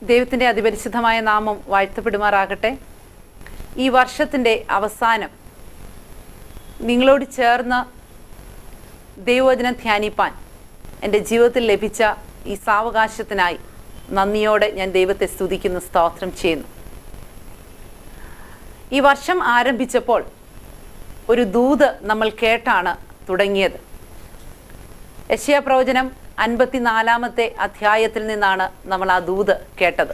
ദൈവത്തിൻ്റെ അതിപരിശുദ്ധമായ നാമം വാഴ്ത്തപ്പെടുമാറാകട്ടെ. ഈ വർഷത്തിൻ്റെ അവസാനം നിങ്ങളോട് ചേർന്ന് ദൈവവചനം ധ്യാനിപ്പാൻ എൻ്റെ ജീവിതത്തിൽ ലഭിച്ച ഈ സാവകാശത്തിനായി നന്ദിയോടെ ഞാൻ ദൈവത്തെ സ്തുതിക്കുന്നു, സ്തോത്രം ചെയ്യുന്നു. ഈ വർഷം ആരംഭിച്ചപ്പോൾ ഒരു ദൂത് നമ്മൾ കേട്ടാണ് തുടങ്ങിയത്. യെശയ്യാ പ്രവചനം 54-ാമത്തെ അധ്യായത്തിൽ നിന്നാണ് നമ്മൾ ആ ദൂത് കേട്ടത്.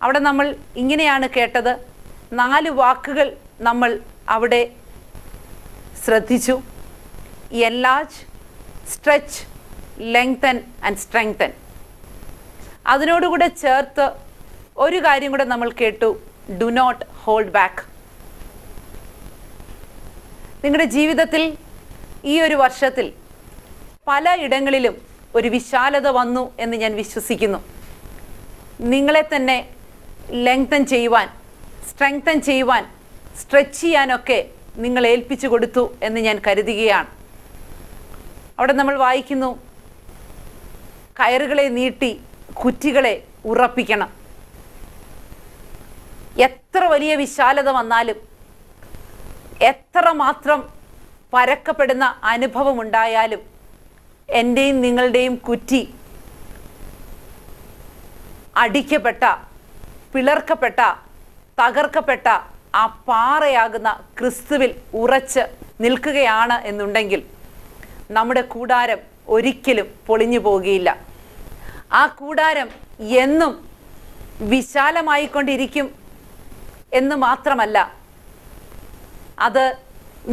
അവിടെ നമ്മൾ ഇങ്ങനെയാണ് കേട്ടത്. 4 വാക്കുകൾ നമ്മൾ അവിടെ ശ്രദ്ധിച്ചു. Enlarge, stretch, lengthen and strengthen. അതിനോടുകൂടെ ചേർത്ത് ഒരു കാര്യം കൂടെ നമ്മൾ കേട്ടു, ഡു നോട്ട് ഹോൾഡ് ബാക്ക്. നിങ്ങളുടെ ജീവിതത്തിൽ ഈ ഒരു വർഷത്തിൽ പല ഇടങ്ങളിലും ഒരു വിശാലത വന്നു എന്ന് ഞാൻ വിശ്വസിക്കുന്നു. നിങ്ങളെ തന്നെ ലെങ്തൻ ചെയ്യുവാൻ, സ്ട്രെങ്തൻ ചെയ്യുവാൻ, സ്ട്രെച്ച് ചെയ്യാനൊക്കെ നിങ്ങൾ ഏൽപ്പിച്ചു കൊടുത്തു എന്ന് ഞാൻ കരുതുകയാണ്. അവിടെ നമ്മൾ വായിക്കുന്നു, കയറുകളെ നീട്ടി കുറ്റികളെ ഉറപ്പിക്കണം. എത്ര വലിയ വിശാലത വന്നാലും, എത്ര മാത്രം പരക്കപ്പെടുന്ന അനുഭവമുണ്ടായാലും, എൻ്റെയും നിങ്ങളുടെയും കുറ്റി അടിക്കപ്പെട്ട, പിളർക്കപ്പെട്ട, തകർക്കപ്പെട്ട ആ പാറയാകുന്ന ക്രിസ്തുവിൽ ഉറച്ച് നിൽക്കുകയാണ് എന്നുണ്ടെങ്കിൽ നമ്മുടെ കൂടാരം ഒരിക്കലും പൊളിഞ്ഞു പോകുകയില്ല. ആ കൂടാരം എന്നും വിശാലമായിക്കൊണ്ടിരിക്കും എന്ന് മാത്രമല്ല, അത്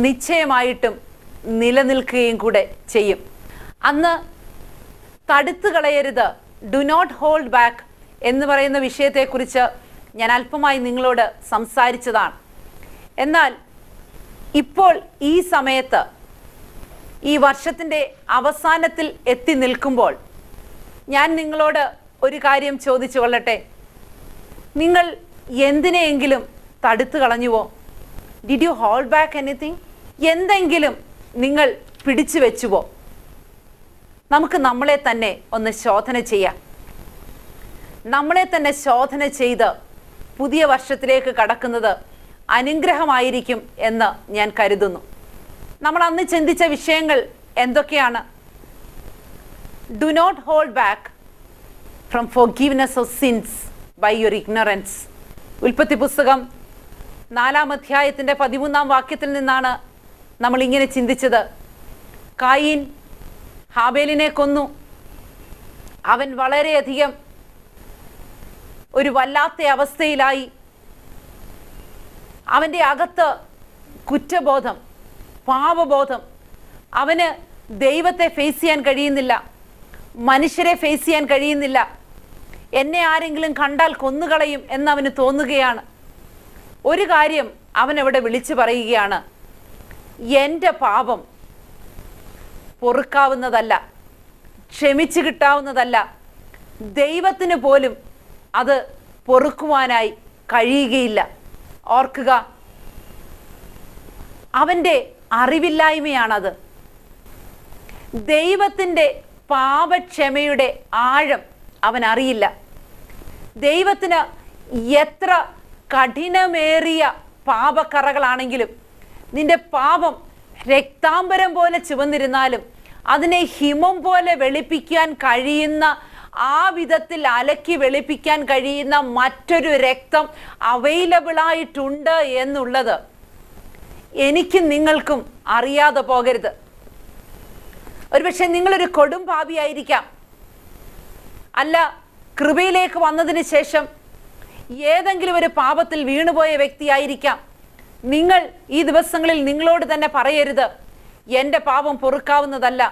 നിശ്ചയമായിട്ടും നിലനിൽക്കുകയും കൂടെ ചെയ്യും. അന്ന് തടുത്തു കളയരുത്, ഡു നോട്ട് ഹോൾഡ് ബാക്ക് എന്ന് പറയുന്ന വിഷയത്തെക്കുറിച്ച് ഞാൻ അല്പമായി നിങ്ങളോട് സംസാരിച്ചതാണ്. എന്നാൽ ഇപ്പോൾ ഈ സമയത്ത്, ഈ വർഷത്തിൻ്റെ അവസാനത്തിൽ എത്തി നിൽക്കുമ്പോൾ ഞാൻ നിങ്ങളോട് ഒരു കാര്യം ചോദിച്ചു കൊള്ളട്ടെ. നിങ്ങൾ എന്തിനെയെങ്കിലും തടുത്തു കളഞ്ഞുവോ? Did you hold back anything? എന്തെങ്കിലും നിങ്ങൾ പിടിച്ചു വെച്ചുവോ? നമുക്ക് നമ്മളെ തന്നെ ഒന്ന് ശോധന ചെയ്യാം. നമ്മളെ തന്നെ ശോധന ചെയ്ത് പുതിയ വർഷത്തിലേക്ക് കടക്കുന്നത് അനുഗ്രഹമായിരിക്കും എന്ന് ഞാൻ കരുതുന്നു. നമ്മൾ അന്ന് ചിന്തിച്ച വിഷയങ്ങൾ എന്തൊക്കെയാണ്? Do not hold back from forgiveness of sins by your ignorance. ഉൽപ്പത്തി പുസ്തകം 4-ാം അധ്യായത്തിൻ്റെ 13-ാം വാക്യത്തിൽ നിന്നാണ് നമ്മൾ ഇങ്ങനെ ചിന്തിച്ചത്. കായീൻ ഹാബേലിനെ കൊന്നു. അവൻ വളരെയധികം ഒരു വല്ലാത്ത അവസ്ഥയിലായി. അവൻ്റെ അകത്ത് കുറ്റബോധം, പാപബോധം. അവന് ദൈവത്തെ ഫേസ് ചെയ്യാൻ കഴിയുന്നില്ല, മനുഷ്യരെ ഫേസ് ചെയ്യാൻ കഴിയുന്നില്ല. എന്നെ ആരെങ്കിലും കണ്ടാൽ കൊന്നുകളയും എന്നവന് തോന്നുകയാണ്. ഒരു കാര്യം അവൻ അവിടെ വിളിച്ചു പറയുകയാണ്, എൻ്റെ പാപം പൊറുക്കാവുന്നതല്ല, ക്ഷമിച്ചു കിട്ടാവുന്നതല്ല. ദൈവത്തിന് പോലും അത് പൊറുക്കുവാനായി കഴിയുകയില്ല. ഓർക്കുക, അവൻ്റെ അറിവില്ലായ്മയാണത്. ദൈവത്തിൻ്റെ പാപക്ഷമയുടെ ആഴം അവൻ അറിയില്ല. ദൈവത്തിന് എത്ര കഠിനമേറിയ പാപക്കറകളാണെങ്കിലും, നിന്റെ പാപം രക്താംബരം പോലെ ചുവന്നിരുന്നാലും അതിനെ ഹിമം പോലെ വെളുപ്പിക്കാൻ കഴിയുന്ന, ആ വിധത്തിൽ അലക്കി വെളുപ്പിക്കാൻ കഴിയുന്ന മറ്റൊരു രക്തം അവൈലബിൾ ആയിട്ടുണ്ട് എന്നുള്ളത് എനിക്കും നിങ്ങൾക്കും അറിയാതെ പോകരുത്. ഒരുപക്ഷെ നിങ്ങളൊരു കൊടും പാപിയായിരിക്കാം, അല്ല കൃപയിലേക്ക് വന്നതിന് ശേഷം ഏതെങ്കിലും ഒരു പാപത്തിൽ വീണുപോയ വ്യക്തിയായിരിക്കാം. നിങ്ങൾ ഈ ദിവസങ്ങളിൽ നിങ്ങളോട് തന്നെ പറയരുത്, എൻ്റെ പാപം പൊറുക്കാവുന്നതല്ല,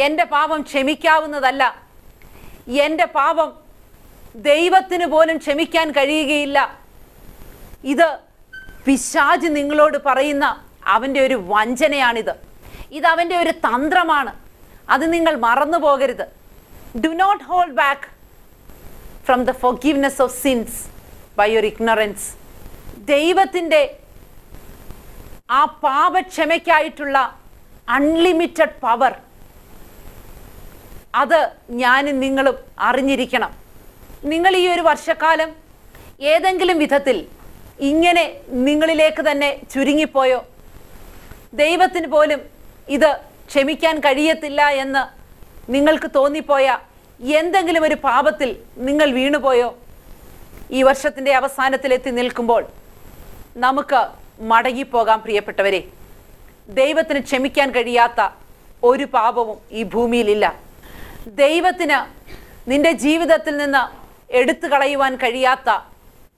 എൻ്റെ പാപം ക്ഷമിക്കാവുന്നതല്ല, എൻ്റെ പാപം ദൈവത്തിന് പോലും ക്ഷമിക്കാൻ കഴിയുകയില്ല. ഇത് പിശാച് നിങ്ങളോട് പറയുന്ന അവൻ്റെ ഒരു വഞ്ചനയാണിത്. ഇത് അവൻ്റെ ഒരു തന്ത്രമാണ്. അത് നിങ്ങൾ മറന്നു പോകരുത്. Do not hold back from the forgiveness of sins by your ignorance. ദൈവത്തിൻ്റെ ആ പാപക്ഷമയ്ക്കായിട്ടുള്ള അൺലിമിറ്റഡ് പവർ, അത് ഞാനും നിങ്ങളും അറിഞ്ഞിരിക്കണം. നിങ്ങൾ ഈ ഒരു വർഷക്കാലം ഏതെങ്കിലും വിധത്തിൽ ഇങ്ങനെ നിങ്ങളിലേക്ക് തന്നെ ചുരുങ്ങിപ്പോയോ? ദൈവത്തിന് പോലും ഇത് ക്ഷമിക്കാൻ കഴിയത്തില്ല എന്ന് നിങ്ങൾക്ക് തോന്നിപ്പോയ എന്തെങ്കിലും ഒരു പാപത്തിൽ നിങ്ങൾ വീണുപോയോ? ഈ വർഷത്തിൻ്റെ അവസാനത്തിലെത്തി നിൽക്കുമ്പോൾ നമുക്ക് മടങ്ങിപ്പോകാം പ്രിയപ്പെട്ടവരെ. ദൈവത്തിന് ക്ഷമിക്കാൻ കഴിയാത്ത ഒരു പാപവും ഈ ഭൂമിയിലില്ല. ദൈവത്തിന് നിന്റെ ജീവിതത്തിൽ നിന്ന് എടുത്തു കളയുവാൻ കഴിയാത്ത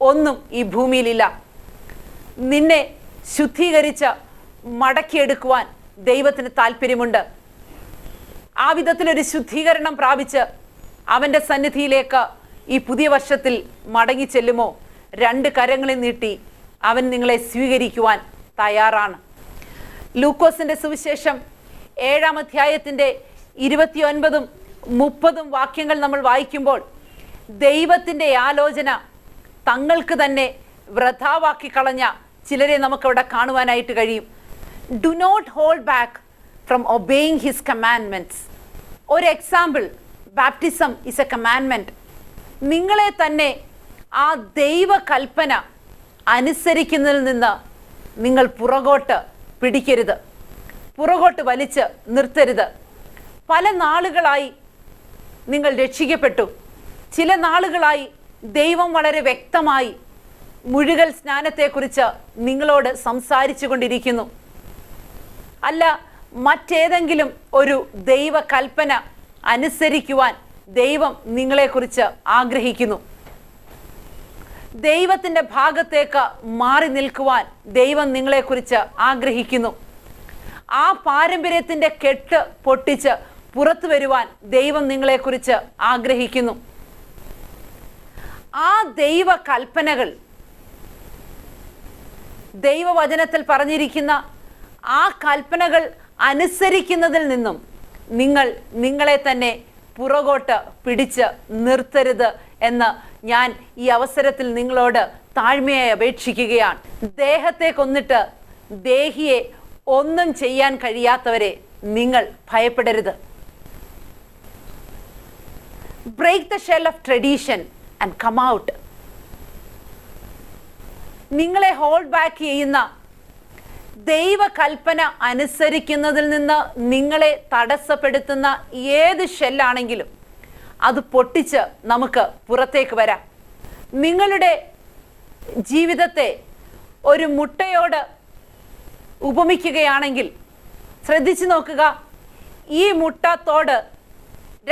ഒന്നും ഈ ഭൂമിയിലില്ല. നിന്നെ ശുദ്ധീകരിച്ച് മടക്കിയെടുക്കുവാൻ ദൈവത്തിന് താല്പര്യമുണ്ട്. ആ വിധത്തിലൊരു ശുദ്ധീകരണം പ്രാപിച്ച് അവൻ്റെ സന്നിധിയിലേക്ക് ഈ പുതിയ വർഷത്തിൽ മടങ്ങി ചെല്ലുമോ? 2 കരങ്ങളിൽ നീട്ടി അവൻ നിങ്ങളെ സ്വീകരിക്കുവാൻ തയ്യാറാണ്. ലൂക്കോസിൻ്റെ സുവിശേഷം 7-ാം അധ്യായത്തിൻ്റെ 29-ഉം 30-ഉം വാക്യങ്ങൾ നമ്മൾ വായിക്കുമ്പോൾ ദൈവത്തിൻ്റെ ആലോചന തങ്ങൾക്ക് തന്നെ വൃഥാവാക്കി കളഞ്ഞ ചിലരെ നമുക്കവിടെ കാണുവാനായിട്ട് കഴിയും. Do not hold back from obeying his commandments. ഒരു example, baptism is a commandment. നിങ്ങളെ തന്നെ ആ ദൈവ കൽപ്പന അനുസരിക്കുന്നതിൽ നിന്ന് നിങ്ങൾ പുറകോട്ട് പിടിക്കരുത്, പുറകോട്ട് വലിച്ച് നിർത്തരുത്. പല നാളുകളായി നിങ്ങൾ രക്ഷിക്കപ്പെട്ടു. ചില നാളുകളായി ദൈവം വളരെ വ്യക്തമായി മുഴുകൽ സ്നാനത്തെക്കുറിച്ച് നിങ്ങളോട് സംസാരിച്ചു കൊണ്ടിരിക്കുന്നു. അല്ല, മറ്റേതെങ്കിലും ഒരു ദൈവ കൽപ്പന അനുസരിക്കുവാൻ ദൈവം നിങ്ങളെക്കുറിച്ച് ആഗ്രഹിക്കുന്നു. ദൈവത്തിൻ്റെ ഭാഗത്തേക്ക് മാറി നിൽക്കുവാൻ ദൈവം നിങ്ങളെക്കുറിച്ച് ആഗ്രഹിക്കുന്നു. ആ പാരമ്പര്യത്തിൻ്റെ കെട്ട് പൊട്ടിച്ച് പുറത്തു വരുവാൻ ദൈവം നിങ്ങളെക്കുറിച്ച് ആഗ്രഹിക്കുന്നു. ആ ദൈവ കൽപ്പനകൾ, ദൈവവചനത്തിൽ പറഞ്ഞിരിക്കുന്ന ആ കൽപ്പനകൾ അനുസരിക്കുന്നതിൽ നിന്നും നിങ്ങളെ തന്നെ പുറകോട്ട് പിടിച്ച് നിർത്തരുത് എന്ന് ഞാൻ ഈ അവസരത്തിൽ നിങ്ങളോട് താഴ്മയായി അപേക്ഷിക്കുകയാണ്. ദേഹത്തെ കൊന്നിട്ട് ദേഹിയെ ഒന്നും ചെയ്യാൻ കഴിയാത്തവരെ നിങ്ങൾ ഭയപ്പെടരുത്. Break the shell of tradition and come out. നിങ്ങളെ ഹോൾഡ് ബാക്ക് ചെയ്യുന്ന ദൈവകൽപ്പന അനുസരിക്കുന്നതിൽ നിന്ന് നിങ്ങളെ തടസ്സപ്പെടുത്തുന്ന ഏത് ഷെല്ലാണെങ്കിലും അത് പൊട്ടിച്ച് നമുക്ക് പുറത്തേക്ക് വരാം. നിങ്ങളുടെ ജീവിതത്തെ ഒരു മുട്ടയോട് ഉപമിക്കുകയാണെങ്കിൽ ശ്രദ്ധിച്ചു നോക്കുക. ഈ മുട്ടത്തോട്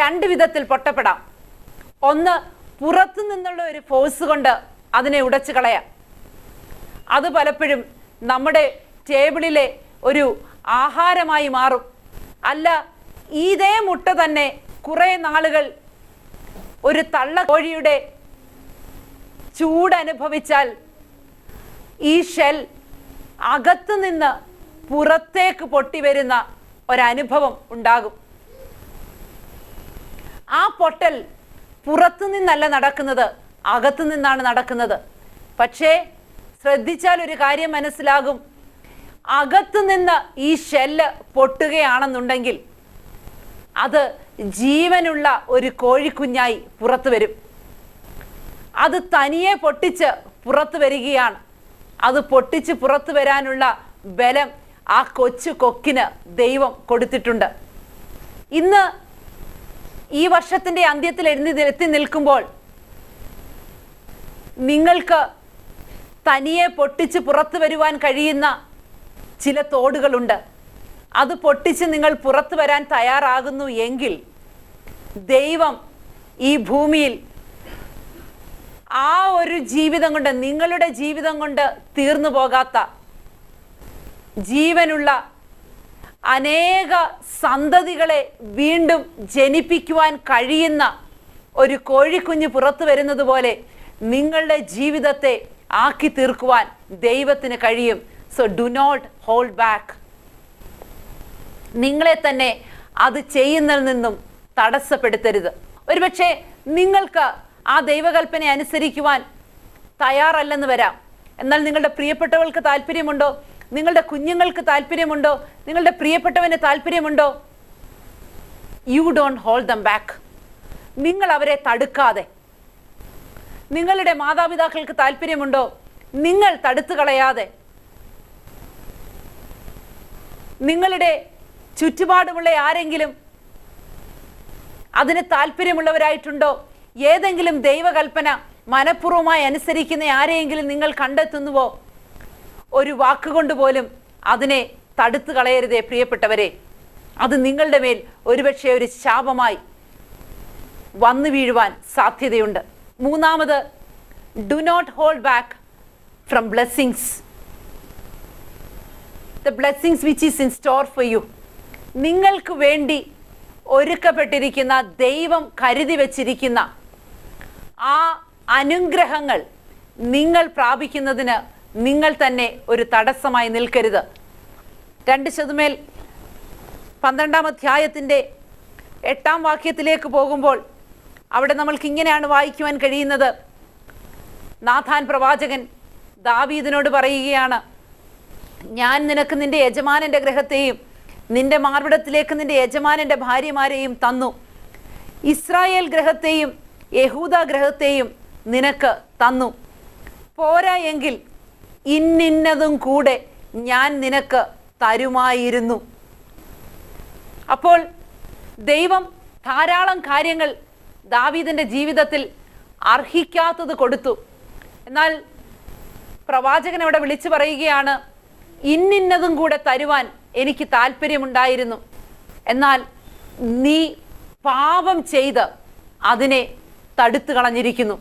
2 വിധത്തിൽ പൊട്ടപ്പെടാം. ഒന്ന്, പുറത്തു നിന്നുള്ള ഒരു ഫോഴ്സ് കൊണ്ട് അതിനെ ഉടച്ചു കളയാം. അത് പലപ്പോഴും നമ്മുടെ ടേബിളിലെ ഒരു ആഹാരമായി മാറും. അല്ല, ഇതേ മുട്ട തന്നെ കുറേ നാളുകൾ ഒരു തള്ളക്കോഴിയുടെ ചൂടനുഭവിച്ചാൽ ഈ ഷെൽ അകത്തു നിന്ന് പുറത്തേക്ക് പൊട്ടി വരുന്ന ഒരനുഭവം ഉണ്ടാകും. ആ പൊട്ടൽ പുറത്തു നിന്നല്ല നടക്കുന്നത്, അകത്തു നിന്നാണ് നടക്കുന്നത്. പക്ഷേ ശ്രദ്ധിച്ചാൽ ഒരു കാര്യം മനസ്സിലാകും. അകത്തു നിന്ന് ഈ ഷെല്ല് പൊട്ടുകയാണെന്നുണ്ടെങ്കിൽ അത് ജീവനുള്ള ഒരു കോഴിക്കുഞ്ഞായി പുറത്തു വരും. അത് തനിയെ പൊട്ടിച്ച് പുറത്തു വരികയാണ്. അത് പൊട്ടിച്ച് പുറത്തു വരാനുള്ള ബലം ആ കൊച്ചു കൊക്കിന് ദൈവം കൊടുത്തിട്ടുണ്ട്. ഇന്ന് ഈ വർഷത്തിൻ്റെ അന്ത്യത്തിൽ എത്തി നിൽക്കുമ്പോൾ നിങ്ങൾക്ക് തനിയെ പൊട്ടിച്ച് പുറത്തു വരുവാൻ കഴിയുന്ന ചില തോടുകളുണ്ട്. അത് പൊട്ടിച്ച് നിങ്ങൾ പുറത്തു വരാൻ തയ്യാറാകുന്നു എങ്കിൽ ദൈവം ഈ ഭൂമിയിൽ ആ ഒരു ജീവിതം കൊണ്ട്, നിങ്ങളുടെ ജീവിതം കൊണ്ട് തീർന്നു പോകാത്ത ജീവനുള്ള അനേക സന്തതികളെ വീണ്ടും ജനിപ്പിക്കുവാൻ കഴിയുന്ന ഒരു കോഴിക്കുഞ്ഞ് പുറത്തു വരുന്നത് പോലെ നിങ്ങളുടെ ജീവിതത്തെ ആക്കി തീർക്കുവാൻ ദൈവത്തിന് കഴിയും. So do not hold back. നിങ്ങളെ തന്നെ അത് ചെയ്യുന്നതിൽ നിന്നും തടസ്സപ്പെടുത്തരുത്. ഒരുപക്ഷെ നിങ്ങൾക്ക് ആ ദൈവകൽപ്പന അനുസരിക്കുവാൻ തയ്യാറല്ലെന്ന് വരാം. എന്നാൽ നിങ്ങളുടെ പ്രിയപ്പെട്ടവൾക്ക് താല്പര്യമുണ്ടോ? നിങ്ങളുടെ കുഞ്ഞുങ്ങൾക്ക് താല്പര്യമുണ്ടോ? നിങ്ങളുടെ പ്രിയപ്പെട്ടവന് താല്പര്യമുണ്ടോ? You don't hold dum back. നിങ്ങൾ അവരെ തടുക്കാതെ നിങ്ങളുടെ മാതാപിതാക്കൾക്ക് താല്പര്യമുണ്ടോ? നിങ്ങൾ തടുത്തു കളയാതെ, നിങ്ങളുടെ ചുറ്റുപാടുമുള്ള ആരെങ്കിലും അതിന് താല്പര്യമുള്ളവരായിട്ടുണ്ടോ? ഏതെങ്കിലും ദൈവകൽപ്പന മനഃപൂർവ്വമായി അനുസരിക്കുന്ന ആരെയെങ്കിലും നിങ്ങൾ കണ്ടെത്തുന്നുവോ? ഒരു വാക്കുകൊണ്ട് പോലും അതിനെ തടുത്തു കളയരുതേ പ്രിയപ്പെട്ടവരെ. അത് നിങ്ങളുടെ മേൽ ഒരുപക്ഷെ ഒരു ശാപമായി വന്നു വീഴുവാൻ സാധ്യതയുണ്ട്. മൂന്നാമത്, do not hold back from blessings, the blessings which is in store for you. നിങ്ങൾക്ക് വേണ്ടി ഒരുക്കപ്പെട്ടിരിക്കുന്ന, ദൈവം കരുതി വച്ചിരിക്കുന്ന ആ അനുഗ്രഹങ്ങൾ നിങ്ങൾ പ്രാപിക്കുന്നതിന് നിങ്ങൾ തന്നെ ഒരു തടസ്സമായി നിൽക്കരുത്. 2 ശമൂവേൽ 12-ാം അധ്യായത്തിൻ്റെ 8-ാം വാക്യത്തിലേക്ക് പോകുമ്പോൾ അവിടെ നമ്മൾക്ക് ഇങ്ങനെയാണ് വായിക്കുവാൻ കഴിയുന്നത്. നാഥാൻ പ്രവാചകൻ ദാവീദിനോട് പറയുകയാണ്, ഞാൻ നിനക്ക് നിന്റെ യജമാനൻ്റെ ഗൃഹത്തെയും നിന്റെ മാർവിടത്തിലേക്ക് നിന്റെ യജമാനൻ്റെ ഭാര്യമാരെയും തന്നു. ഇസ്രായേൽ ഗൃഹത്തെയും യഹൂദ ഗൃഹത്തെയും നിനക്ക് തന്നു. പോരാ എങ്കിൽ ഇന്നിന്നതും കൂടെ ഞാൻ നിനക്ക് തരുമായിരുന്നു. അപ്പോൾ ദൈവം ധാരാളം കാര്യങ്ങൾ ദാവീദിൻ്റെ ജീവിതത്തിൽ അർഹിക്കാത്തത് കൊടുത്തു. എന്നാൽ പ്രവാചകൻ അവിടെ വിളിച്ചു പറയുകയാണ്, ഇന്നിന്നതും കൂടെ തരുവാൻ എനിക്ക് താല്പര്യമുണ്ടായിരുന്നു, എന്നാൽ നീ പാപം ചെയ്ത് അതിനെ തടുത്തു കളഞ്ഞിരിക്കുന്നു.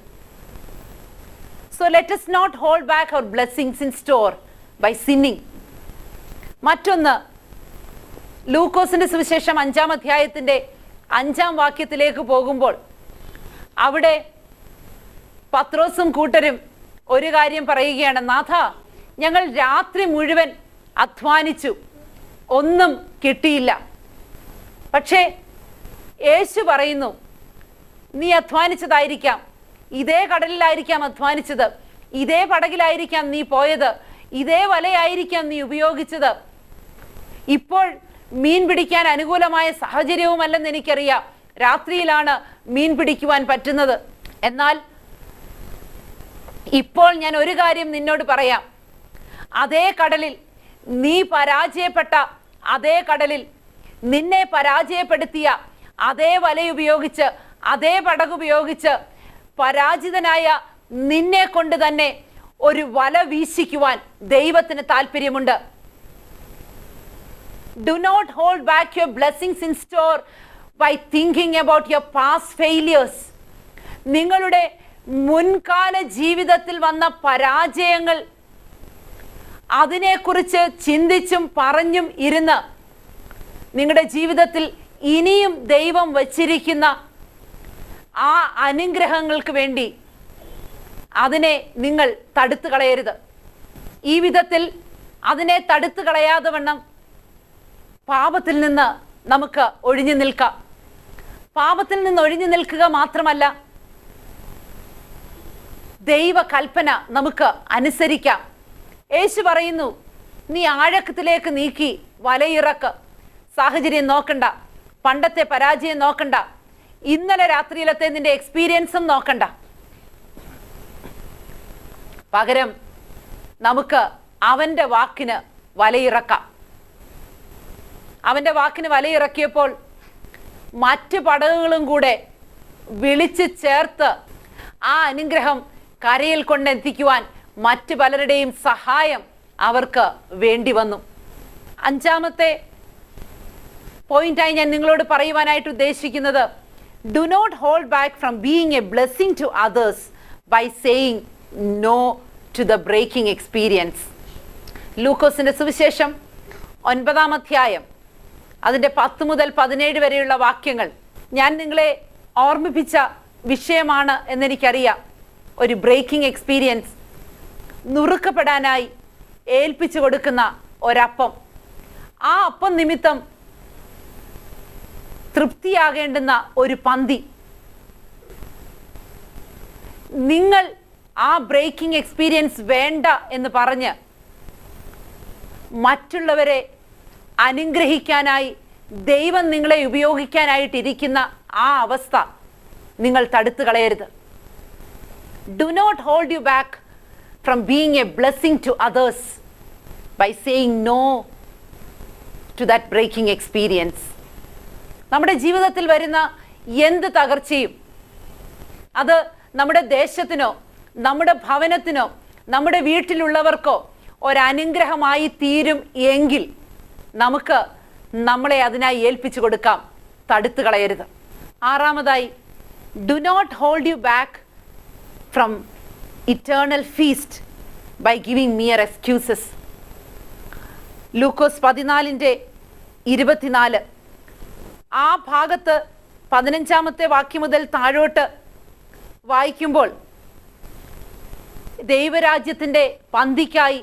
So let us not hold back our blessings in store by sinning. മറ്റൊന്ന്, ലൂക്കോസിന്റെ സുവിശേഷം 5-ാം അധ്യായത്തിന്റെ 5-ാം വാക്യത്തിലേക്ക് പോകുമ്പോൾ അവിടെ പത്രോസും കൂട്ടരും ഒരു കാര്യം പറയുകയാണ്, നാഥ, ഞങ്ങൾ രാത്രി മുഴുവൻ അധ്വാനിച്ചു, ഒന്നും കിട്ടിയില്ല. പക്ഷേ യേശു പറയുന്നു, നീ അധ്വാനിച്ചതായിരിക്കാം, ഇതേ കടലിലായിരിക്കാം അധ്വാനിച്ചത്, ഇതേ പടകിലായിരിക്കാം നീ പോയത്, ഇതേ വലയായിരിക്കാം നീ ഉപയോഗിച്ചത്. ഇപ്പോൾ മീൻ പിടിക്കാൻ അനുകൂലമായ സാഹചര്യവുമല്ലെന്ന് എനിക്കറിയാം, രാത്രിയിലാണ് മീൻ പിടിക്കുവാൻ പറ്റുന്നത്. എന്നാൽ ഇപ്പോൾ ഞാൻ ഒരു കാര്യം നിന്നോട് പറയാം, അതേ കടലിൽ നീ പരാജയപ്പെട്ട അതേ കടലിൽ നിന്നെ പരാജയപ്പെടുത്തിയ അതേ വലയുപയോഗിച്ച് അതേ പടകുപയോഗിച്ച് പരാജിതനായ നിന്നെ കൊണ്ട് തന്നെ ഒരു വല വീശിക്കുവാൻ ദൈവത്തിന് താല്പര്യമുണ്ട്. Do not hold back your blessings in store by thinking about your past failures. നിങ്ങളുടെ മുൻകാല ജീവിതത്തിൽ വന്ന പരാജയങ്ങൾ അതിനെക്കുറിച്ച് ചിന്തിച്ചും പറഞ്ഞും ഇരുന്ന് നിങ്ങളുടെ ജീവിതത്തിൽ ഇനിയും ദൈവം വച്ചിരിക്കുന്ന ആ അനുഗ്രഹങ്ങൾക്ക് വേണ്ടി അതിനെ നിങ്ങൾ തടുത്തു കളയരുത്. ഈ വിധത്തിൽ അതിനെ തടുത്തു കളയാതെ വണ്ണം പാപത്തിൽ നിന്ന് നമുക്ക് ഒഴിഞ്ഞു നിൽക്കാം. പാപത്തിൽ നിന്ന് ഒഴിഞ്ഞു നിൽക്കുക മാത്രമല്ല, ദൈവ കൽപ്പന നമുക്ക് അനുസരിക്കാം. യേശു പറയുന്നു, നീ ആഴക്കത്തിലേക്ക് നീക്കി വലയിറക്ക്. സാഹചര്യം നോക്കണ്ട, പണ്ടത്തെ പരാജയം നോക്കണ്ട, ഇന്നലെ രാത്രിയിലത്തെ നിന്റെ എക്സ്പീരിയൻസും നോക്കണ്ട. പകരം നമുക്ക് അവൻ്റെ വാക്കിന് വലയിറക്കാം. അവൻ്റെ വാക്കിന് വലയിറക്കിയപ്പോൾ മറ്റ് പടകുകളും കൂടെ വിളിച്ച് ചേർത്ത് ആ അനുഗ്രഹം കരയിൽ കൊണ്ടെത്തിക്കുവാൻ മറ്റ് പലരുടെയും സഹായം അവർക്ക് വേണ്ടി വന്നു. 5-ാമത്തെ പോയിന്റായി ഞാൻ നിങ്ങളോട് പറയുവാനായിട്ട് ഉദ്ദേശിക്കുന്നത്, do not hold back from being a blessing to others by saying no to the breaking experience. ലൂക്കോസിന്റെ സുവിശേഷം 9-ാം അധ്യായം അതിൻ്റെ 10 മുതൽ 17 വരെയുള്ള വാക്യങ്ങൾ ഞാൻ നിങ്ങളെ ഓർമ്മിപ്പിച്ച വിഷയമാണ് എന്നെനിക്കറിയാം. ഒരു ബ്രേക്കിംഗ് എക്സ്പീരിയൻസ്, നുറുക്കപ്പെടാനായി ഏൽപ്പിച്ചു കൊടുക്കുന്ന ഒരപ്പം, ആ അപ്പം നിമിത്തം തൃപ്തിയാകേണ്ടുന്ന ഒരു പന്തി. നിങ്ങൾ ആ ബ്രേക്കിംഗ് എക്സ്പീരിയൻസ് വേണ്ട എന്ന് പറഞ്ഞ് മറ്റുള്ളവരെ അനുഗ്രഹിക്കാനായി ദൈവം നിങ്ങളെ ഉപയോഗിക്കാനായിട്ടിരിക്കുന്ന ആ അവസ്ഥ നിങ്ങൾ തടുത്തു കളയരുത്. Do not hold you back from being a blessing to others by saying no to that breaking experience. നമ്മുടെ ജീവിതത്തിൽ വരുന്ന എന്ത് തകർച്ചയും അത് നമ്മുടെ ദേശത്തിനോ നമ്മുടെ ഭവനത്തിനോ നമ്മുടെ വീട്ടിലുള്ളവർക്കോ ഒരനുഗ്രഹമായി തീരും എങ്കിൽ നമുക്ക് നമ്മളെ അതിനായി ഏൽപ്പിച്ചു കൊടുക്കാം. തടുത്തു കളയരുത്. ആറാമതായി, do not hold you back from eternal feast by giving mere excuses. Lukose 14:24 ആ ഭാഗത്ത് 15-ാമത്തെ വാക്യം മുതൽ താഴോട്ട് വായിക്കുമ്പോൾ ദൈവരാജ്യത്തിൻ്റെ പന്തിക്കായി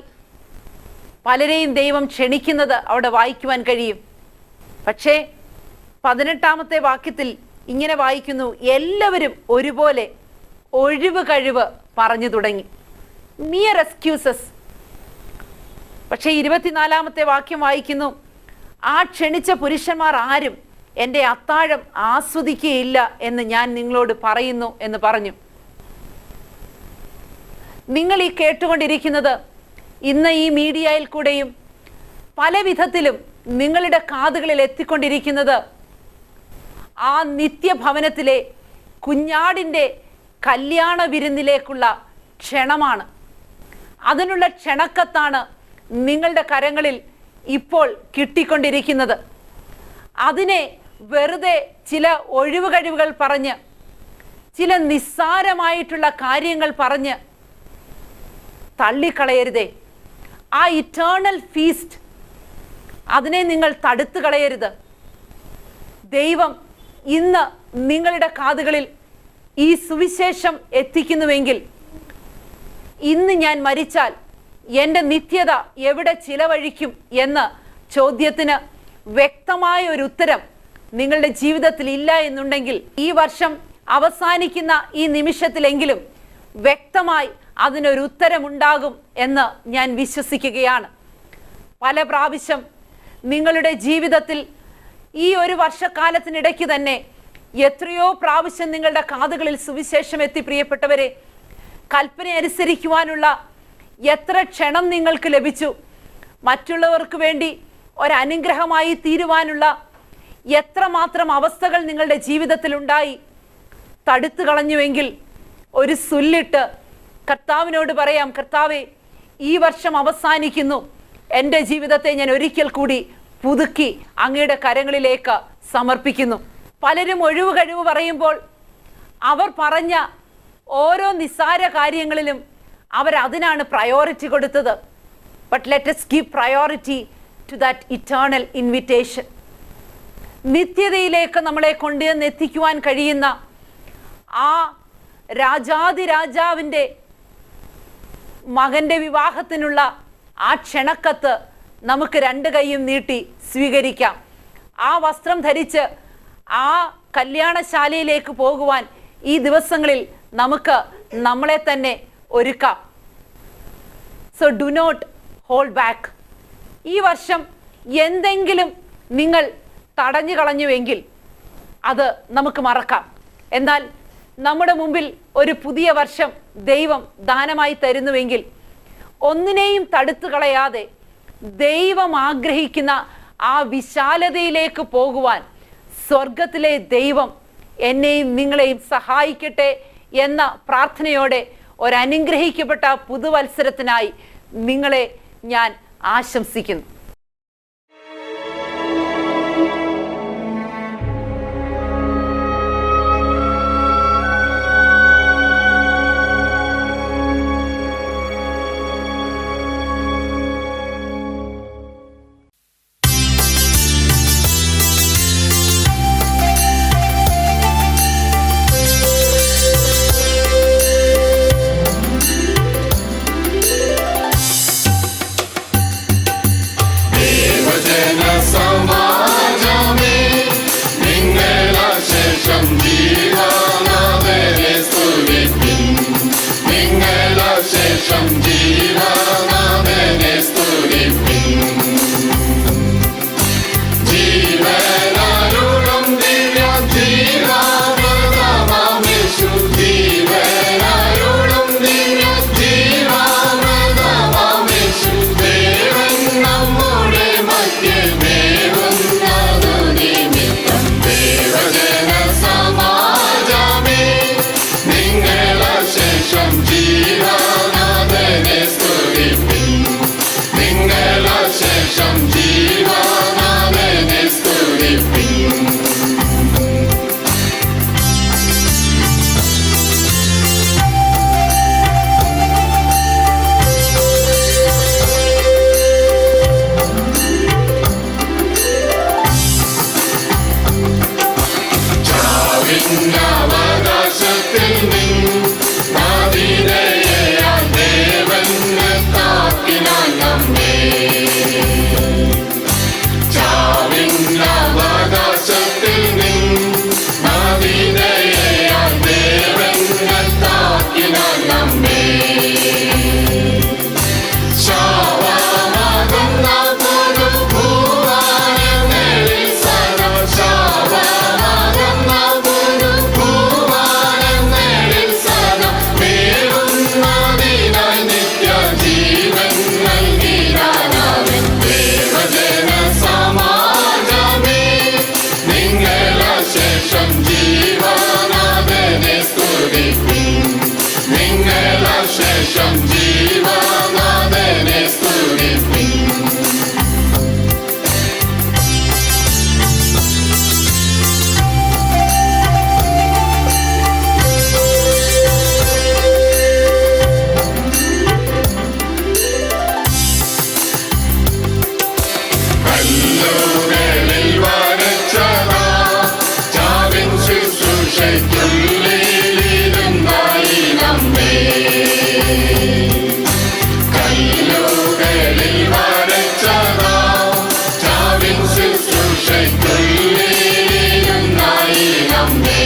പലരെയും ദൈവം ക്ഷണിക്കുന്നത് അവിടെ വായിക്കുവാൻ കഴിയും. പക്ഷേ 18-ാമത്തെ വാക്യത്തിൽ ഇങ്ങനെ വായിക്കുന്നു, എല്ലാവരും ഒരുപോലെ ഒഴിവ് കഴിവ് പറഞ്ഞു തുടങ്ങി. Mere excuses. പക്ഷേ 24-ാമത്തെ വാക്യം വായിക്കുന്നു, ആ ക്ഷണിച്ച പുരുഷന്മാർ ആരും എൻ്റെ അത്താഴം ആസ്വദിക്കുകയില്ല എന്ന് ഞാൻ നിങ്ങളോട് പറയുന്നു എന്ന് പറഞ്ഞു. നിങ്ങൾ ഈ കേട്ടുകൊണ്ടിരിക്കുന്നത് ഇന്ന് ഈ മീഡിയയിൽ കൂടെയും പല വിധത്തിലും നിങ്ങളുടെ കാതുകളിൽ എത്തിക്കൊണ്ടിരിക്കുന്നത് ആ നിത്യഭവനത്തിലെ കുഞ്ഞാടിൻ്റെ കല്യാണ വിരുന്നിലേക്കുള്ള ക്ഷണമാണ്. അതിനുള്ള ക്ഷണക്കത്താണ് നിങ്ങളുടെ കരങ്ങളിൽ ഇപ്പോൾ കിട്ടിക്കൊണ്ടിരിക്കുന്നത്. അതിനെ വെറുതെ ചില ഒഴിവുകഴിവുകൾ പറഞ്ഞ് ചില നിസ്സാരമായിട്ടുള്ള കാര്യങ്ങൾ പറഞ്ഞ് തള്ളിക്കളയരുതേ. ആ ഇറ്റേണൽ ഫീസ്റ്റ് അതിനെ നിങ്ങൾ തടുത്തു കളയരുത്. ദൈവം ഇന്ന് നിങ്ങളുടെ കാതുകളിൽ ഈ സുവിശേഷം എത്തിക്കുന്നുവെങ്കിൽ ഇന്ന് ഞാൻ മരിച്ചാൽ എൻ്റെ നിത്യത എവിടെ ചിലവഴിക്കും എന്ന ചോദ്യത്തിന് വ്യക്തമായ ഒരു ഉത്തരം നിങ്ങളുടെ ജീവിതത്തിൽ ഇല്ല എന്നുണ്ടെങ്കിൽ ഈ വർഷം അവസാനിക്കുന്ന ഈ നിമിഷത്തിലെങ്കിലും വ്യക്തമായി അതിനൊരു ഉത്തരമുണ്ടാകും എന്ന് ഞാൻ വിശ്വസിക്കുകയാണ്. പല പ്രാവശ്യം നിങ്ങളുടെ ജീവിതത്തിൽ ഈ ഒരു വർഷക്കാലത്തിനിടയ്ക്ക് തന്നെ എത്രയോ പ്രാവശ്യം നിങ്ങളുടെ കാതുകളിൽ സുവിശേഷം എത്തി. പ്രിയപ്പെട്ടവരെ, കൽപ്പന അനുസരിക്കുവാനുള്ള എത്ര ക്ഷണം നിങ്ങൾക്ക് ലഭിച്ചു. മറ്റുള്ളവർക്ക് വേണ്ടി ഒരനുഗ്രഹമായി തീരുവാനുള്ള എത്രമാത്രം അവസ്ഥകൾ നിങ്ങളുടെ ജീവിതത്തിൽ ഉണ്ടായി. തടുത്തു കളഞ്ഞുവെങ്കിൽ ഒരു സുല്ലിട്ട് കർത്താവിനോട് പറയാം, കർത്താവേ, ഈ വർഷം അവസാനിക്കുന്നു, എൻ്റെ ജീവിതത്തെ ഞാൻ ഒരിക്കൽ കൂടി പുതുക്കി അങ്ങയുടെ കരങ്ങളിലേക്ക് സമർപ്പിക്കുന്നു. പലരും ഒഴിവ് കഴിവ് പറയുമ്പോൾ അവർ പറഞ്ഞ ഓരോ നിസ്സാര കാര്യങ്ങളിലും അവരതിനാണ് പ്രയോറിറ്റി കൊടുത്തത്. But let us give priority to that eternal invitation. നിത്യതയിലേക്ക് നമ്മളെ കൊണ്ടുവന്ന് എത്തിക്കുവാൻ കഴിയുന്ന ആ രാജാതിരാജാവിൻ്റെ മകൻ്റെ വിവാഹത്തിനുള്ള ആ ക്ഷണക്കത്ത് നമുക്ക് രണ്ട് കൈയും നീട്ടി സ്വീകരിക്കാം. ആ വസ്ത്രം ധരിച്ച് ആ കല്യാണശാലയിലേക്ക് പോകുവാൻ ഈ ദിവസങ്ങളിൽ നമുക്ക് നമ്മളെ തന്നെ ഒരുക്കാം. So do not hold back. ഈ വർഷം എന്തെങ്കിലും നിങ്ങൾ തടഞ്ഞു കളഞ്ഞുവെങ്കിൽ അത് നമുക്ക് മറക്കാം. എന്നാൽ നമ്മുടെ മുമ്പിൽ ഒരു പുതിയ വർഷം ദൈവം ദാനമായി തരുന്നുവെങ്കിൽ ഒന്നിനെയും തടുത്തു കളയാതെ ദൈവം ആഗ്രഹിക്കുന്ന ആ വിശാലതയിലേക്ക് പോകുവാൻ സ്വർഗത്തിലെ ദൈവം എന്നെയും നിങ്ങളെയും സഹായിക്കട്ടെ എന്ന പ്രാർത്ഥനയോടെ ഒരനുഗ്രഹിക്കപ്പെട്ട പുതുവത്സരത്തിനായി നിങ്ങളെ ഞാൻ ആശംസിക്കുന്നു. അവകാശത്തിൽ നിന്നതിരയാൽ ദേവൻ കാത്തിനാൻ നമ്മെ അവകാശത്തിൽ നിന്നതിരയാൽ ദേവൻ കാത്തിനാൻ നമ്മെ ശേഷം ജീവനാഥനെ സ്തുതിപ്പിൻ. കല്ലുകളിൽ വരച്ചതാ ചാവിൻ ശുശ്രൂഷയ്ക്കുള്ളിലിരുന്നായി നമ്മെ കല്ലുകളിൽ വരച്ചതാ ചാവിൻ ശുശ്രൂഷയ്ക്കുള്ളിലിരുന്നായി നമ്മെ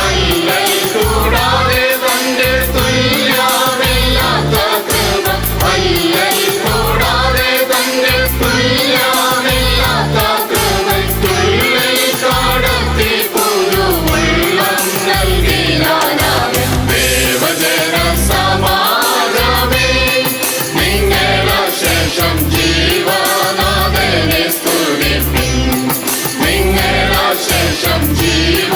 അല്ലൽ കൂടാതെ തന്റെ തുല്യമില്ലാത്ത കൃപ അല്ലൽ കൂടാതെ തന്റെ തുല്യമില്ലാത്ത കൃപയ്ക്കുള്ളിൽ കടത്തി പുതുവെള്ളം നൽകിനാനാവൻ ദേവജന സമാജമേ നിങ്ങളശേഷം ജീവനാഥനെ സ്തുതിപ്പിൻ നിങ്ങളശേഷം ജീവ